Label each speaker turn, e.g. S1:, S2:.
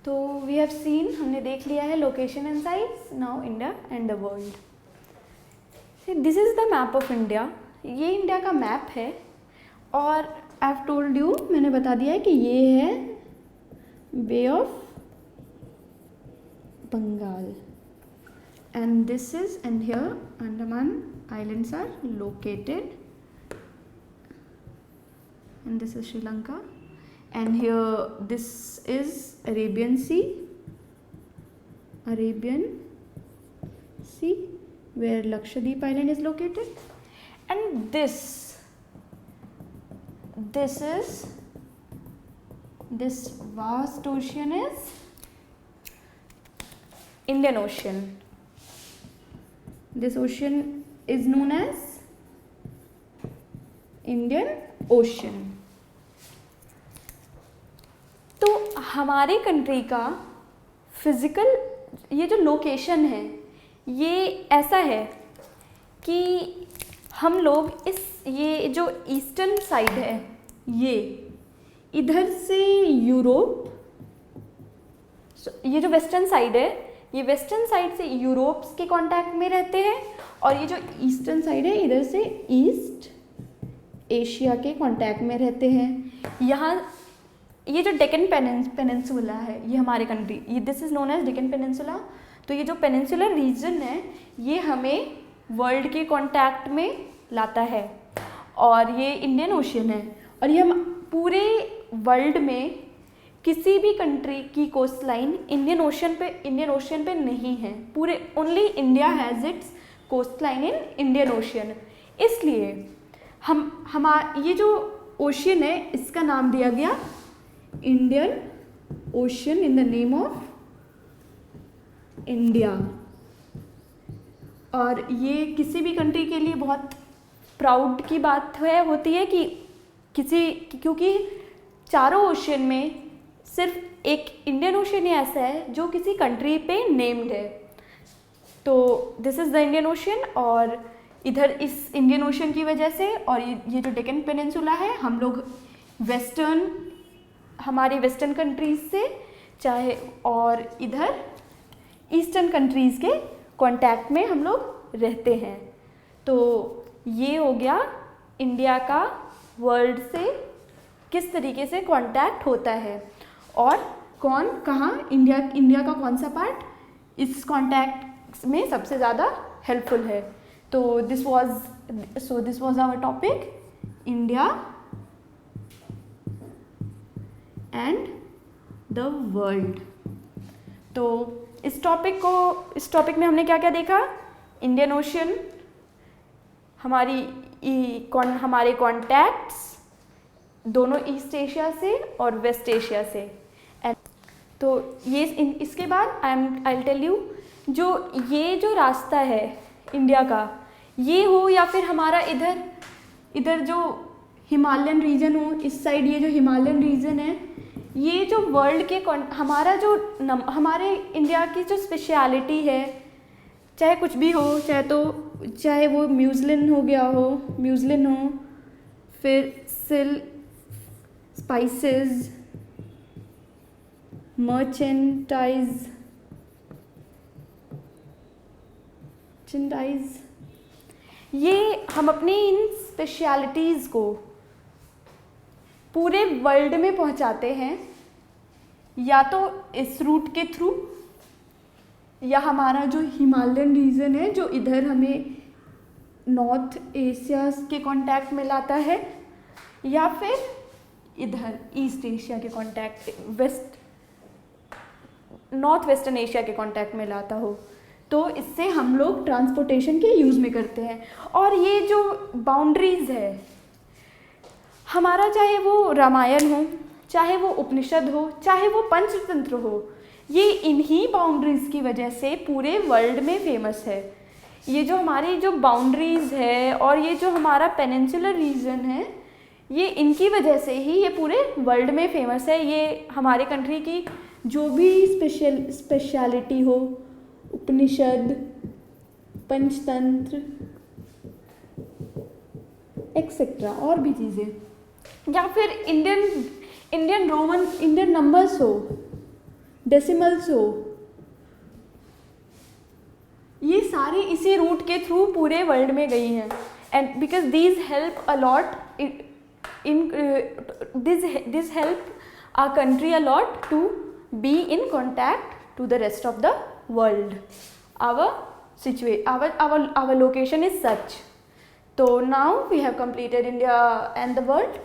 S1: तो we have seen, हमने देख लिया है location and sites. Now India and the world. This is the map of India. ये इंडिया का मैप है और आई हैव टोल्ड यू, मैंने बता दिया है कि ये है Bay of Bengal and this is, and here Andaman Islands are located, and this is Sri Lanka, and here this is Arabian Sea where Lakshadweep Island is located, and this vast ocean is Indian Ocean. This ocean is known as Indian Ocean. तो हमारे country का physical ये जो location है ये ऐसा है कि हम लोग ये जो ईस्टर्न साइड है, ये इधर से यूरोप, ये जो वेस्टर्न साइड है, ये वेस्टर्न साइड से यूरोप के कांटेक्ट में रहते हैं, और ये जो ईस्टर्न साइड है इधर से ईस्ट एशिया के कांटेक्ट में रहते हैं. यहाँ ये जो डेक्कन पेनिनसुला है, ये हमारे कंट्री, ये this is known as Deccan peninsula. तो ये जो पेनिनसुलर रीजन है ये हमें वर्ल्ड के कांटेक्ट में लाता है, और ये इंडियन ओशियन है. और ये हम पूरे वर्ल्ड में किसी भी कंट्री की कोस्ट लाइन इंडियन ओशियन पे नहीं है. पूरे only India has its coast line in Indian ocean. इसलिए ये जो ओशियन है इसका नाम दिया गया Indian ocean in the name of India. और ये किसी भी कंट्री के लिए बहुत प्राउड की बात होती है कि क्योंकि चारों ओशियन में सिर्फ एक इंडियन ओशियन ही ऐसा है जो किसी कंट्री पे नेम्ड है. तो this is the Indian ocean, और इधर इस इंडियन ओशियन की वजह से और ये जो डेक्कन पेनिनसुला है, हम लोग हमारी वेस्टर्न कंट्रीज़ से चाहे और इधर ईस्टर्न कंट्रीज़ के कांटेक्ट में हम लोग रहते हैं. तो ये हो गया इंडिया का वर्ल्ड से किस तरीके से कांटेक्ट होता है, और कौन कहाँ इंडिया का कौन सा पार्ट इस कांटेक्ट में सबसे ज़्यादा हेल्पफुल है. तो this was our topic, India and the world. तो इस टॉपिक में हमने क्या क्या देखा? इंडियन ओशियन, हमारे कॉन्टैक्ट्स दोनों ईस्ट एशिया से और वेस्ट एशिया से. तो ये इसके बाद आई टेल यू, ये जो रास्ता है इंडिया का, ये हो या फिर हमारा इधर जो हिमालयन रीजन हो, इस साइड ये जो हिमालयन रीजन है, ये जो वर्ल्ड के हमारे इंडिया की जो स्पेशलिटी है, चाहे कुछ भी हो, चाहे वो म्यूज़लिन हो, फिर सिल्क, स्पाइसेस, मर्चेंटाइज, ये हम अपनी इन स्पेशलिटीज़ को पूरे वर्ल्ड में पहुंचाते हैं, या तो इस रूट के थ्रू, या हमारा जो हिमालयन रीजन है जो इधर हमें नॉर्थ एशिया के कांटेक्ट में लाता है, या फिर इधर ईस्ट एशिया के नॉर्थ वेस्टर्न एशिया के कांटेक्ट में लाता हो. तो इससे हम लोग ट्रांसपोर्टेशन के यूज़ में करते हैं. और ये जो बाउंड्रीज़ है हमारा, चाहे वो रामायण हो, चाहे वो उपनिषद हो, चाहे वो पंचतंत्र हो, ये इन्हीं बाउंड्रीज़ की वजह से पूरे वर्ल्ड में फेमस है. ये जो हमारी जो बाउंड्रीज़ है और ये जो हमारा पेनिनसुलर रीजन है, ये इनकी वजह से ही ये पूरे वर्ल्ड में फेमस है. ये हमारे कंट्री की जो भी स्पेशलिटी हो, उपनिषद, पंचतंत्र एक्सेट्रा और भी चीज़ें, या फिर इंडियन नंबर्स हो, डेसिमल्स हो, ये सारे इसी रूट के थ्रू पूरे वर्ल्ड में गई हैं. And because these help a lot in this help a country a lot to be in contact to the rest of the world. our location is such. So now we have completed India and the world.